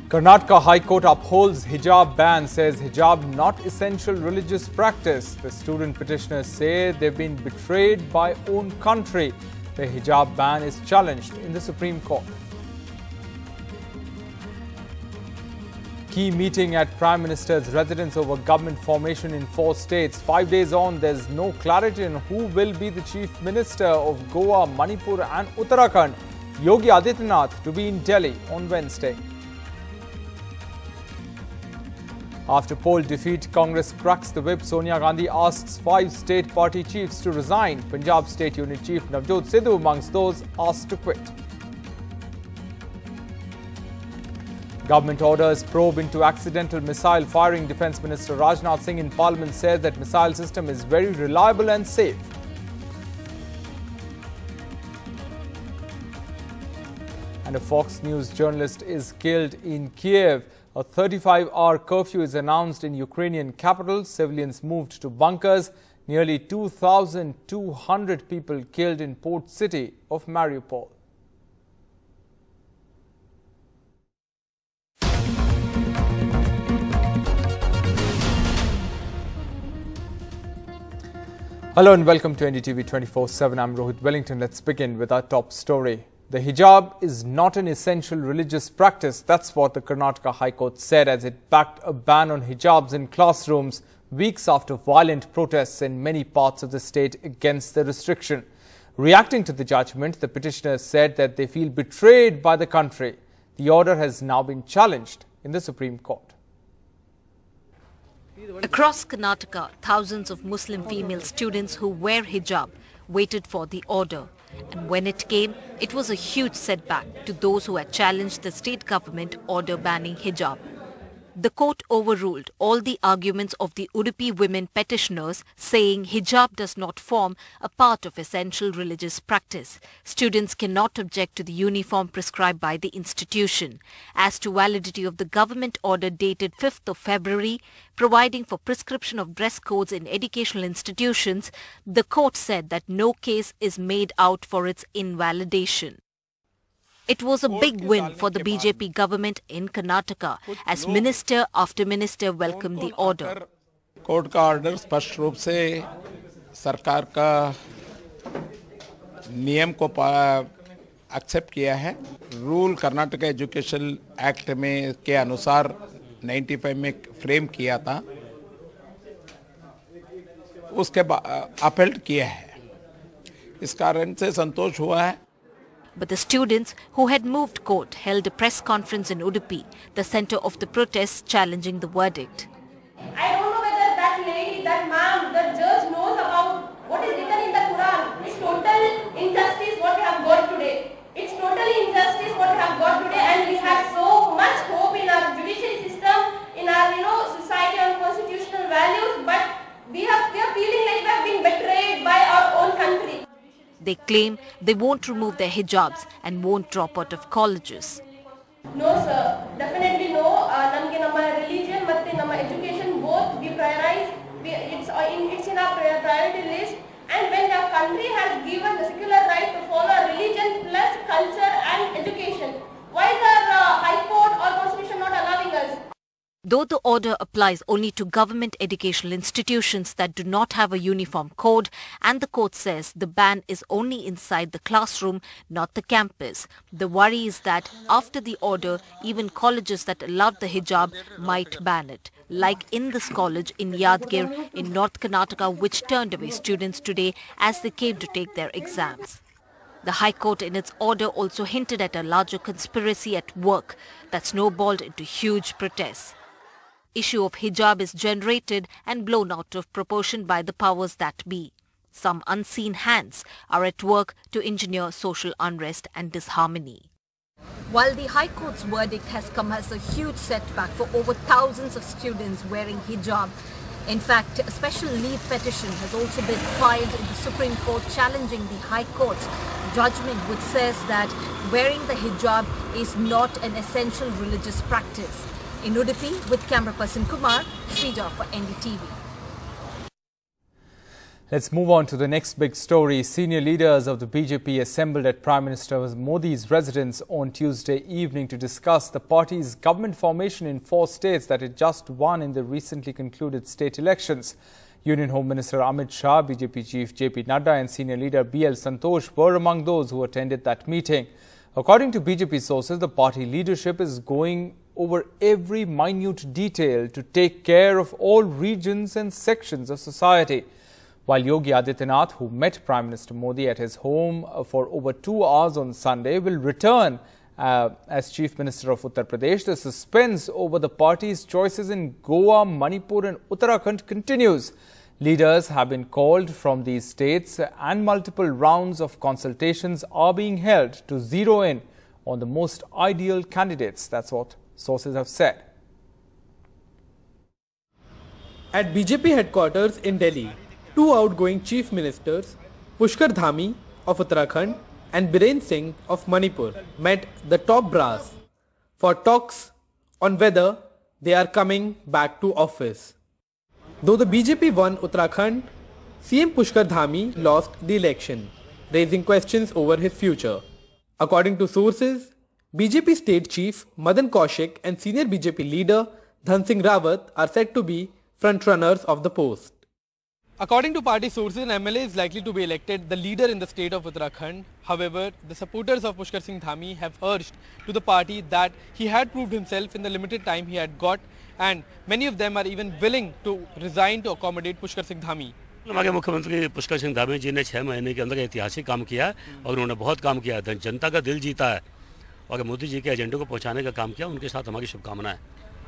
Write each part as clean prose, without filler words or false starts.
Karnataka High Court upholds hijab ban, says hijab not essential religious practice. The student petitioners say they've been betrayed by own country. The hijab ban is challenged in the Supreme Court. Key meeting at Prime Minister's residence over government formation in 4 states. 5 days on, there's no clarity on who will be the Chief Minister of Goa, Manipur and Uttarakhand. Yogi Adityanath to be in Delhi on Wednesday. After poll defeat, Congress cracks the whip. Sonia Gandhi asks 5 state party chiefs to resign. Punjab State Unit Chief Navjot Sidhu amongst those asked to quit. Government orders probe into accidental missile firing. Defence Minister Rajnath Singh in Parliament says that missile system is very reliable and safe. And a Fox News journalist is killed in Kiev. A 35-hour curfew is announced in Ukrainian capital. Civilians moved to bunkers. Nearly 2,200 people killed in port city of Mariupol. Hello and welcome to NDTV 24/7. I'm Rohit Wellington. Let's begin with our top story. The hijab is not an essential religious practice. That's what the Karnataka High Court said as it backed a ban on hijabs in classrooms weeks after violent protests in many parts of the state against the restriction. Reacting to the judgment, the petitioners said that they feel betrayed by the country. The order has now been challenged in the Supreme Court. Across Karnataka, thousands of Muslim female students who wear hijab waited for the order. And when it came, it was a huge setback to those who had challenged the state government order banning hijab. The court overruled all the arguments of the Udupi women petitioners, saying hijab does not form a part of essential religious practice. Students cannot object to the uniform prescribed by the institution. As to validity of the government order dated 5th of February, providing for prescription of dress codes in educational institutions, the court said that no case is made out for its invalidation. It was a big win for the BJP government in Karnataka as minister after minister welcomed the order. Court का order स्पष्ट रूप से सरकार का नियम को accept किया है. रूल कर्नाटक एजुकेशन एक्ट में के अनुसार 95 में फ्रेम किया था, उसके अपील किया है. इस कारण से संतोष हुआ है. But the students who had moved court held a press conference in Udupi, the center of the protests, challenging the verdict. I don't know whether that lady, that ma'am, the judge knows about what is written in the Quran. It's total injustice what we have got today. It's totally injustice what we have got today, and we have so much hope in our judicial system, in our society and constitutional values, but we are feeling like we have been betrayed by our own country. They claim they won't remove their hijabs and won't drop out of colleges. No, sir. Definitely no. Namge nama religion matte nama education both we prioritize. It's in our priority list. And when the country has given the secular right to follow religion plus culture and education, why is our High Court or Constitution not allowing us? Though the order applies only to government educational institutions that do not have a uniform code, and the court says the ban is only inside the classroom, not the campus, the worry is that after the order, even colleges that allowed the hijab might ban it, like in this college in Yadgir in North Karnataka, which turned away students today as they came to take their exams. The High Court in its order also hinted at a larger conspiracy at work that snowballed into huge protests. Issue of hijab is generated and blown out of proportion by the powers that be. Some unseen hands are at work to engineer social unrest and disharmony. While the High Court's verdict has come as a huge setback for over thousands of students wearing hijab, in fact, a special leave petition has also been filed in the Supreme Court challenging the High Court's judgment, which says that wearing the hijab is not an essential religious practice. In Udupi, with camera person Kumar, Srija for NDTV. Let's move on to the next big story. Senior leaders of the BJP assembled at Prime Minister Modi's residence on Tuesday evening to discuss the party's government formation in 4 states that it just won in the recently concluded state elections. Union Home Minister Amit Shah, BJP Chief JP Nadda and Senior Leader BL Santosh were among those who attended that meeting. According to BJP sources, the party leadership is going over every minute detail to take care of all regions and sections of society. While Yogi Adityanath, who met Prime Minister Modi at his home for over 2 hours on Sunday, will return as Chief Minister of Uttar Pradesh, the suspense over the party's choices in Goa, Manipur and Uttarakhand continues. Leaders have been called from these states and multiple rounds of consultations are being held to zero in on the most ideal candidates. That's what sources have said. At BJP headquarters in Delhi, 2 outgoing chief ministers, Pushkar Dhami of Uttarakhand and Biren Singh of Manipur, met the top brass for talks on whether they are coming back to office. Though the BJP won Uttarakhand, CM Pushkar Dhami lost the election, raising questions over his future. According to sources, BJP state chief Madan Kaushik and senior BJP leader Dhan Singh Rawat are said to be frontrunners of the post. According to party sources, an MLA is likely to be elected the leader in the state of Uttarakhand. However, the supporters of Pushkar Singh Dhami have urged to the party that he had proved himself in the limited time he had got, and many of them are even willing to resign to accommodate Pushkar Singh Dhami. हमारे मुख्यमंत्री पुष्कर सिंह धामी जी ने 6 महीने के अंदर ऐतिहासिक काम किया और उन्होंने बहुत काम किया है, जनता का दिल जीता है और मोदी जी के एजेंडे को पहुंचाने का काम किया। उनके साथ हमारी शुभकामनाएं।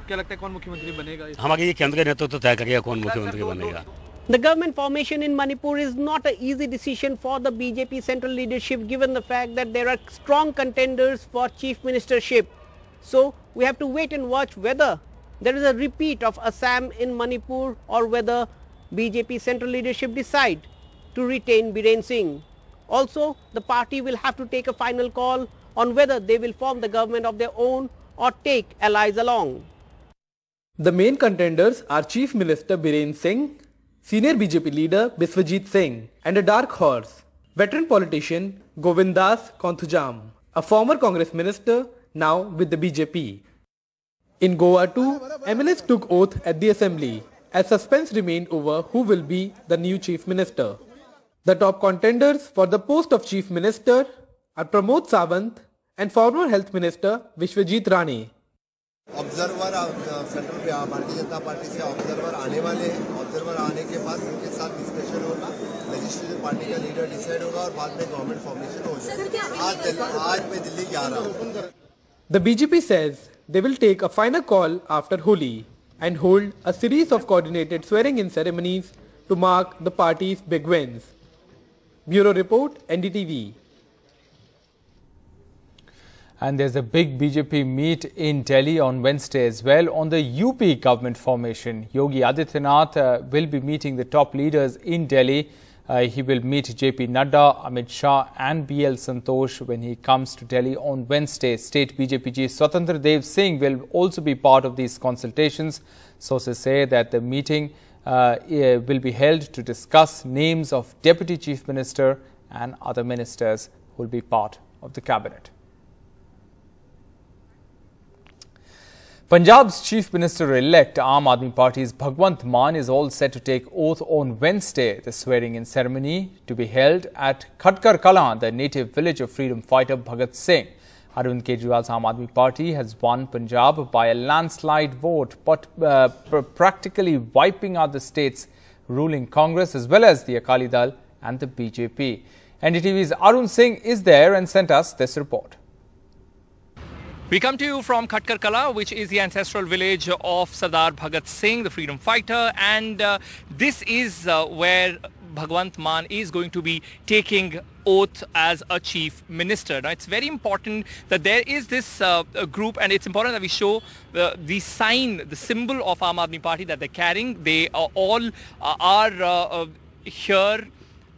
क्या लगता है कौन मुख्यमंत्री बनेगा? हमारे ये केंद्र का नेतृत्व तय करेगा कौन मुख्यमंत्री बनेगा। The government formation in Manipur is not an easy decision for the BJP central leadership given the fact that there are strong contenders for chief ministership. So we have to wait and watch whether there is a repeat of Assam in Manipur or whether BJP central leadership decide to retain Biren Singh. Also, the party will have to take a final call on whether they will form the government of their own or take allies along. The main contenders are Chief Minister Biren Singh, Senior BJP leader Biswajit Singh and a dark horse, veteran politician Govindas Konthujam, a former Congress minister now with the BJP. In Goa too, MLAs took oath at the assembly as suspense remained over who will be the new chief minister. The top contenders for the post of chief minister are Pramod Sawant and former health minister Vishwajit Rane. Observer central Bharatiya Janata party से observer आने वाले हैं। Observer आने के बाद उनके साथ discussion होगा, लेजिस्लेटिव पार्टी का लीडर डिसाइड होगा और बाद में गवर्नमेंट फॉर्मेशन हो जाएगा। आज मैं दिल्ली जा रहा हूँ। The BJP says they will take a final call after Holi and hold a series of coordinated swearing-in ceremonies to mark the party's big wins. Bureau Report, NDTV. And there's a big BJP meet in Delhi on Wednesday as well on the UP government formation. Yogi Adityanath will be meeting the top leaders in Delhi. He will meet JP Nadda, Amit Shah and BL Santosh when he comes to Delhi on Wednesday. State BJP chief Swatantra Dev Singh will also be part of these consultations. Sources say that the meeting will be held to discuss names of Deputy Chief Minister and other ministers who will be part of the cabinet. Punjab's Chief Minister-elect, Aam Aadmi Party's Bhagwant Mann, is all set to take oath on Wednesday. The swearing-in ceremony to be held at Khatkar Kala, the native village of freedom fighter Bhagat Singh. Arvind Kejriwal's Aam Aadmi Party has won Punjab by a landslide vote, but practically wiping out the state's ruling Congress as well as the Akali Dal and the BJP. NDTV's Arun Singh is there and sent us this report. We come to you from Khatkar Kala, which is the ancestral village of Sardar Bhagat Singh, the freedom fighter, and this is where Bhagwant Mann is going to be taking oath as a chief minister. Now, it's very important that there is this group, and it's important that we show the sign, the symbol of Aam Aadmi Party that they're carrying. They all are here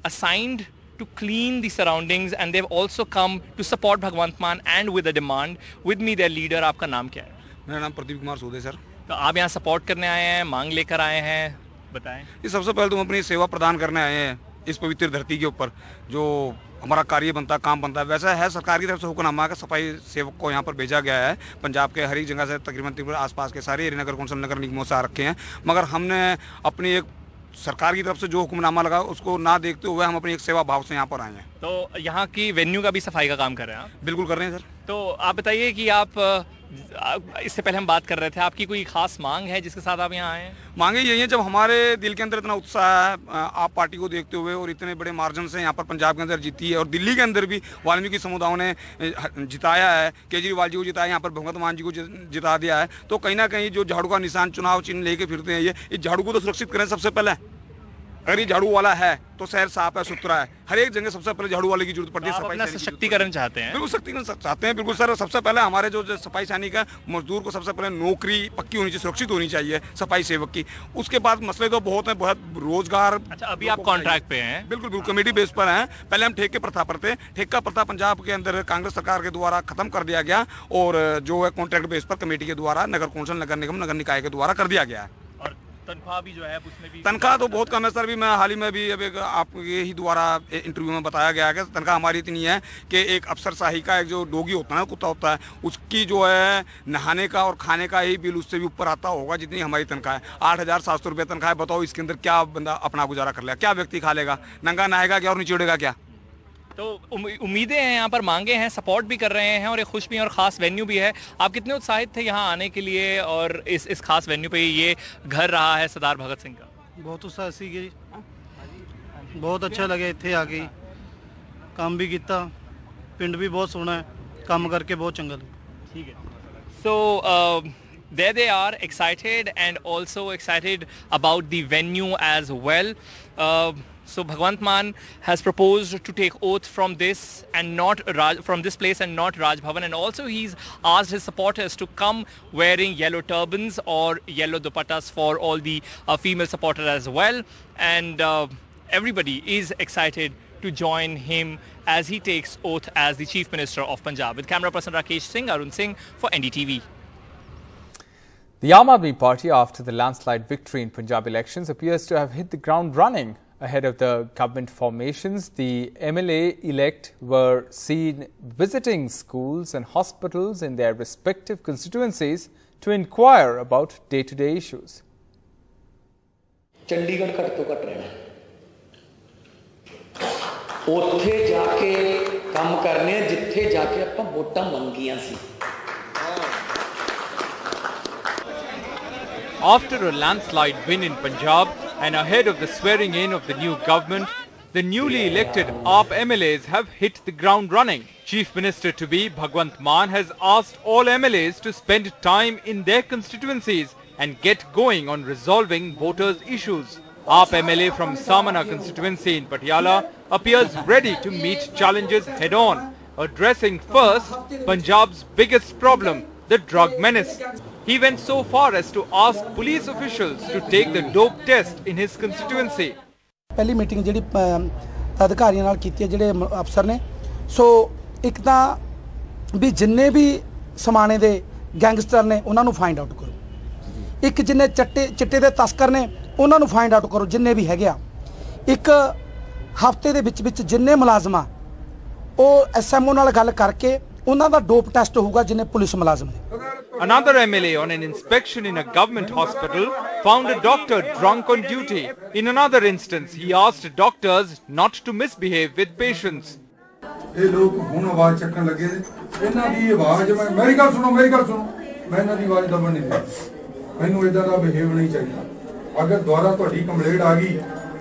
assigned to clean the surroundings, and they've also come to support Bhagwant Mann and with a demand. With me, their leader. आपका नाम क्या है? मेरा नाम प्रदीप कुमार सूद है sir. तो आप यहाँ सपोर्ट करने आए हैं, मांग लेकर आए हैं? बताएं। ये सबसे पहले तो हम अपनी सेवा प्रदान करने आए हैं इस पवित्र धरती के ऊपर, जो हमारा कार्य बनता है, काम बनता है। वैसा है सरकार की तरफ से हुक्मनामा का सफाई सेवक को यहाँ पर भेजा गया है। पंजाब के हर एक जगह से तकरीबन त्रिपुरा आसपास के सारे नगर कौंसिल नगर निगमों से आ रखे हैं, मगर हमने अपनी एक सरकार की तरफ से जो हुक्मनामा लगा उसको ना देखते हुए हम अपनी एक सेवा भाव से यहाँ पर आए हैं। तो यहाँ की वेन्यू का भी सफाई का काम कर रहे हैं आप? बिल्कुल कर रहे हैं सर। तो आप बताइए कि आप इससे पहले हम बात कर रहे थे, आपकी कोई खास मांग है जिसके साथ आप यहाँ आए हैं? मांगे यही है, जब हमारे दिल के अंदर इतना उत्साह है आप पार्टी को देखते हुए और इतने बड़े मार्जिन से यहाँ पर पंजाब के अंदर जीती है और दिल्ली के अंदर भी वाल्मीकि समुदायों ने जिताया है, केजरीवाल जी को जिताया, यहाँ पर भगवंत मान जी को जिता दिया है, तो कहीं ना कहीं जो झाड़ू का निशान चुनाव चिन्ह लेके फिरते हैं ये इस झाड़ू को तो सुरक्षित करें सबसे पहले। अगर ये झाड़ू वाला है तो शहर साफ है, सुथरा है, हर एक जगह सबसे पहले झाड़ू वाले की जरूरत पड़ती है। अपना सशक्तिकरण चाहते हैं? बिल्कुल सशक्तिकरण चाहते हैं, बिल्कुल सर। सबसे पहले हमारे जो सफाई सैनिक है, मजदूर को सबसे पहले नौकरी पक्की होनी चाहिए, सुरक्षित होनी चाहिए सफाई सेवक की। उसके बाद मसले तो बहुत हैं, बहुत रोजगार। अच्छा, अभी आप कॉन्ट्रैक्ट पे हैं? बिल्कुल बिल्कुल, कमेटी बेस पर हैं। पहले हम ठेके प्रथा पर थे, ठेका प्रथा पंजाब के अंदर कांग्रेस सरकार के द्वारा खत्म कर दिया गया और जो है कॉन्ट्रैक्ट बेस पर कमेटी के द्वारा नगर कौंसिल नगर निगम नगर निकाय के द्वारा कर दिया गया है। तनख्वाह भी जो है उसमें भी तनख्वाह तो बहुत कम है सर। भी मैं हाल ही में भी अब एक आपके ही द्वारा इंटरव्यू में बताया गया है कि तनख्वाह हमारी इतनी है कि एक अफसर शाही का एक जो डोगी होता है, कुत्ता होता है, उसकी जो है नहाने का और खाने का ही बिल उससे भी ऊपर आता होगा जितनी हमारी तनख्वाह है। 8,700 रुपये तनख्वाह है। बताओ इसके अंदर क्या बंदा अपना गुजारा कर लेगा, क्या व्यक्ति खा लेगा, नंगा नहाएगा क्या और निचोड़ेगा क्या? तो उम्मीदें हैं, यहाँ पर मांगे हैं, सपोर्ट भी कर रहे हैं और एक खुश भी हैं और ख़ास वेन्यू भी है। आप कितने उत्साहित थे यहाँ आने के लिए और इस खास वेन्यू पे ये घर रहा है सरदार भगत सिंह का? बहुत उत्साह सी, बहुत अच्छा लगे इत्थे आके, काम भी किया, पिंड भी बहुत सोहना है, काम करके बहुत चंगा लगा। ठीक है। So there they are, excited and also excited about the venue as well. So Bhagwant Mann has proposed to take oath from this and not from this place and not Raj Bhavan, and also he's asked his supporters to come wearing yellow turbans or yellow dupattas for all the female supporters as well, and everybody is excited to join him as he takes oath as the Chief Minister of Punjab. With camera person Rakesh Singh, Arun Singh for NDTV. The Aam Aadmi Party, after the landslide victory in Punjab elections, appears to have hit the ground running. Ahead of the government formations, the MLA-elect were seen visiting schools and hospitals in their respective constituencies to inquire about day-to-day issues. Chandigarh घट तो घट रहना, उत्थे जाके काम करने जिथे जाके आपां वोटां मंगियां सी। After a landslide win in Punjab and ahead of the swearing in of the new government, the newly elected AAP MLAs have hit the ground running. Chief Minister-to-be Bhagwant Mann has asked all MLAs to spend time in their constituencies and get going on resolving voters' issues. AAP MLA from Samana constituency in Patiala appears ready to meet challenges head-on, addressing first Punjab's biggest problem, the drug menace. He went so far as to ask police officials to take the dope test in his constituency. पहली meeting जिहड़ी अधिकारियों नाल कीती है जिहड़े अफसर ने, सो एक तां भी जिन्ने भी समाने दे गैंगस्टर ने उन्हां नूं फाइंड आउट करो, एक जिन्ने चिट्टे दे तस्कर ने उन्हां नूं फाइंड आउट करो जिन्ने भी हैगे आ, एक हफ्ते दे विच जिन्ने मुलाजम आ ਉਹ SMO ਨਾਲ ਗੱਲ ਕਰਕੇ ਉਹਨਾਂ ਦਾ ਡੋਪ ਟੈਸਟ ਹੋਊਗਾ ਜਿੰਨੇ ਪੁਲਿਸ ਮੁਲਾਜ਼ਮ ਨੇ। Another MLA on an inspection in a government hospital found a doctor drunk on duty. In another instance, he asked doctors not to misbehave with patients. ये लोग फोन आवाज चक्कन लगे ने, इन्हां दी आवाज मेरी गल सुनो, मैं इन्हां दी आवाज दबण नहीं देनी, मैनूं इदां दा बिहेव नहीं चाहिए। अगर दुबारा तुहाडी कंप्लेंट आ गई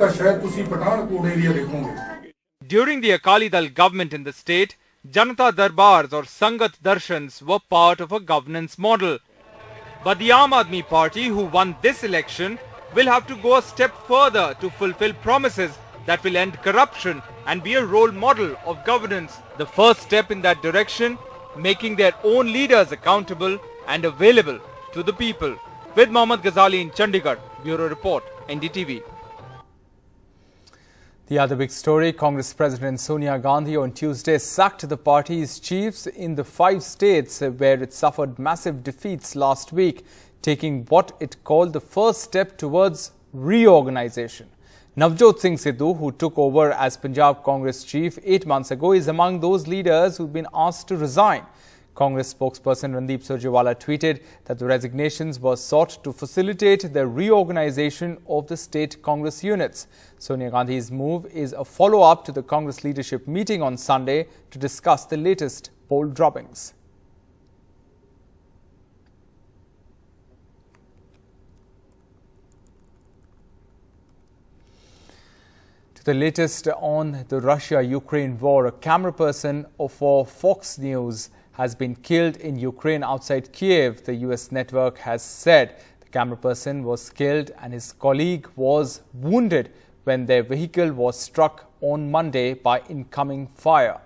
तां शायद तुसीं पठानकोट एरिया देखोगे। During the Akali Dal government in the state, Janata Darbars or Sangat Darshans were part of a governance model. But the Aam Aadmi Party, who won this election, will have to go a step further to fulfill promises that will end corruption and be a role model of governance. The first step in that direction, making their own leaders accountable and available to the people. With Mohammad Ghazali in Chandigarh, Bureau Report, NDTV. The other big story, Congress President Sonia Gandhi on Tuesday sacked the party's chiefs in the 5 states where it suffered massive defeats last week, taking what it called the first step towards reorganization. Navjot Singh Sidhu, who took over as Punjab Congress chief 8 months ago, is among those leaders who've been asked to resign. Congress spokesperson Randeep Surjewala tweeted that the resignations were sought to facilitate the reorganization of the state Congress units. Sonia Gandhi's move is a follow-up to the Congress leadership meeting on Sunday to discuss the latest poll droppings. To the latest on the Russia-Ukraine war, a camera person for Fox News has been killed in Ukraine outside Kiev. The US network has said the camera person was killed and his colleague was wounded when their vehicle was struck on Monday by incoming fire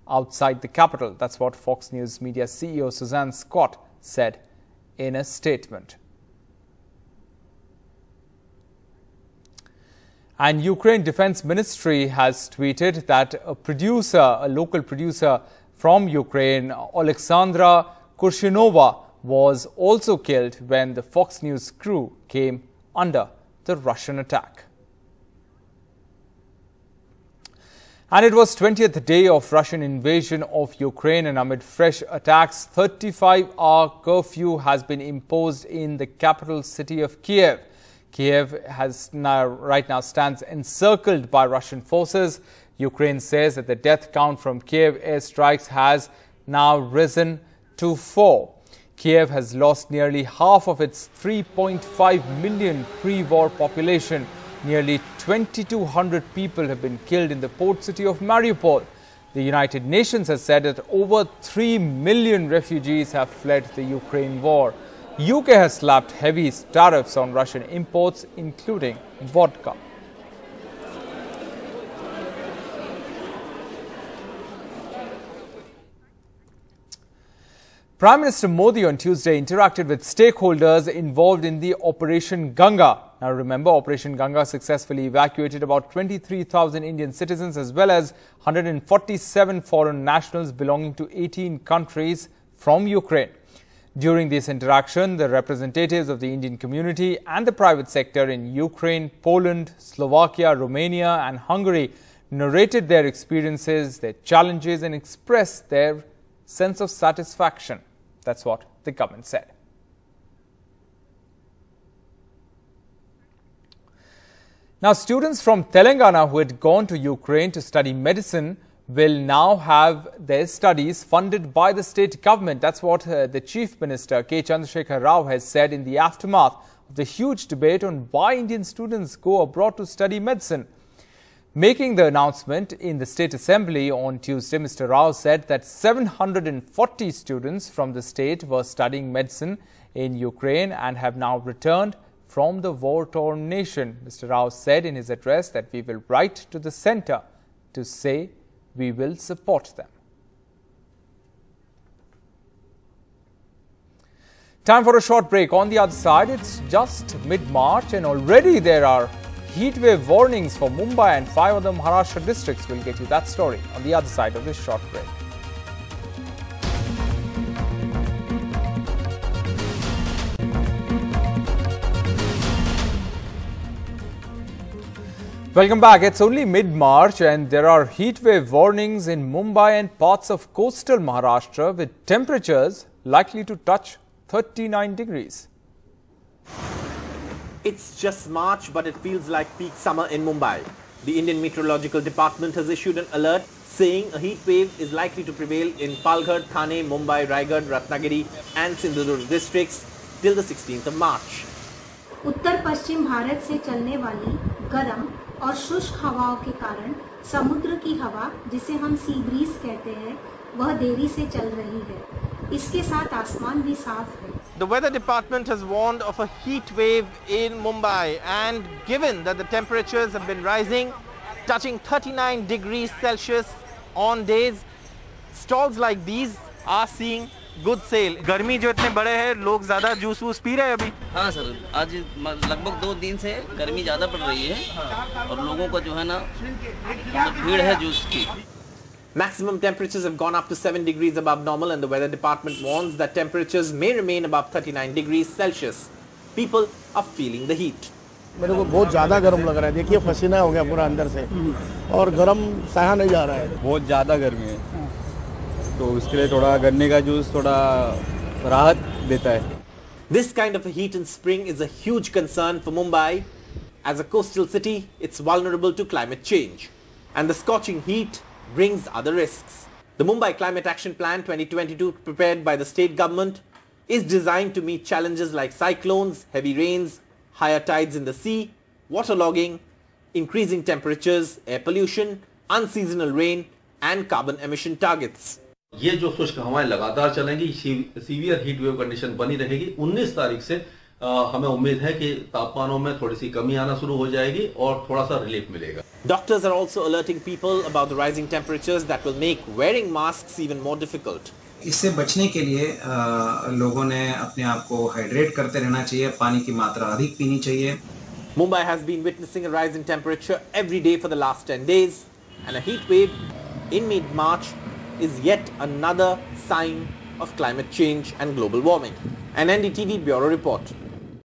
outside the capital. That's what Fox News Media CEO Suzanne Scott said in a statement. And Ukraine Defense Ministry has tweeted that a local producer from Ukraine, Alexandra Kurshinova, was also killed when the Fox News crew came under the Russian attack. And it was 20th day of Russian invasion of Ukraine, and amid fresh attacks, 35-hour curfew has been imposed in the capital city of Kiev. Kiev right now stands encircled by Russian forces. Ukraine says that the death count from Kiev airstrikes has now risen to 4. Kiev has lost nearly half of its 3.5 million pre-war population. Nearly 2,200 people have been killed in the port city of Mariupol. The United Nations has said that over 3 million refugees have fled the Ukraine war. UK has slapped heavy tariffs on Russian imports, including vodka. Prime Minister Modi on Tuesday interacted with stakeholders involved in the Operation Ganga. Now remember, Operation Ganga successfully evacuated about 23,000 Indian citizens as well as 147 foreign nationals belonging to 18 countries from Ukraine. During this interaction, the representatives of the Indian community and the private sector in Ukraine, Poland, Slovakia, Romania and Hungary narrated their experiences, their challenges and expressed their sense of satisfaction. That's what the government said. Now, students from Telangana who had gone to Ukraine to study medicine will now have their studies funded by the state government. That's what the Chief Minister K. Chandrasekhar Rao has said in the aftermath of the huge debate on why Indian students go abroad to study medicine. Making the announcement in the State Assembly on Tuesday, Mr. Rao said that 740 students from the state were studying medicine in Ukraine and have now returned from the war-torn nation. Mr. Rao said in his address that we will write to the centre to say we will support them. Time for a short break. On the other side, it's just mid-March and already there are heatwave warnings for Mumbai and 5 other Maharashtra districts. We'll get you that story on the other side of this short break. Welcome back. It's only mid-March and there are heatwave warnings in Mumbai and parts of coastal Maharashtra with temperatures likely to touch 39 degrees. It's just March, but it feels like peak summer in Mumbai. The Indian Meteorological Department has issued an alert saying a heat wave is likely to prevail in Palghar, Thane, Mumbai, Raigad, Ratnagiri and Sindhudurg districts till the 16th of March. उत्तर पश्चिम भारत से चलने वाली गर्म और शुष्क हवाओं के कारण समुद्र की हवा, जिसे हम सी ब्रीज कहते हैं, वह देरी से चल रही है। इसके साथ आसमान भी साफ है। The weather department has warned of a heat wave in Mumbai, and given that the temperatures have been rising, touching 39 degrees Celsius on days, stalls like these are seeing good sale. गर्मी जो इतने बड़े हैं, लोग ज़्यादा juice वूस P रहे हैं अभी? हाँ सर, आज लगभग 2 दिन से गर्मी ज़्यादा पड़ रही है और लोगों को जो है ना भीड़ है जूस की. Maximum temperatures have gone up to 7 degrees above normal, and the weather department warns that temperatures may remain above 39 degrees Celsius. People are feeling the heat. मेरे को बहुत ज़्यादा गर्म लग रहा है, देखिए पसीना हो गया पूरा अंदर से और गर्म सहा नहीं जा रहा है। बहुत ज़्यादा गर्मी है, तो उसके लिए थोड़ा गन्ने का जूस थोड़ा राहत देता है। This kind of a heat in spring is a huge concern for Mumbai. As a coastal city, it's vulnerable to climate change. And the scorching heat brings other risks. The Mumbai Climate Action Plan 2022, prepared by the state government, is designed to meet challenges like cyclones, heavy rains, higher tides in the sea, waterlogging, increasing temperatures, air pollution, unseasonal rain, and carbon emission targets. ये जो शुष्क हवाएं लगातार चलेंगी, severe heat wave condition बनी रहेगी। 19 तारीख से हमें उम्मीद है कि तापमानों में थोड़ी सी कमी आना शुरू हो जाएगी और थोड़ा सा रिलीफ मिलेगा। Doctors are also alerting people about the rising temperatures that will make wearing masks even more difficult. इससे बचने के लिए लोगों ने अपने आप को हाइड्रेट करते रहना चाहिए, पानी की मात्रा अधिक पीनी चाहिए। Mumbai has been witnessing a rise in temperature every day for the last 10 days, and a heat wave in mid-March is yet another sign of climate change and global warming. An NDTV Bureau Report.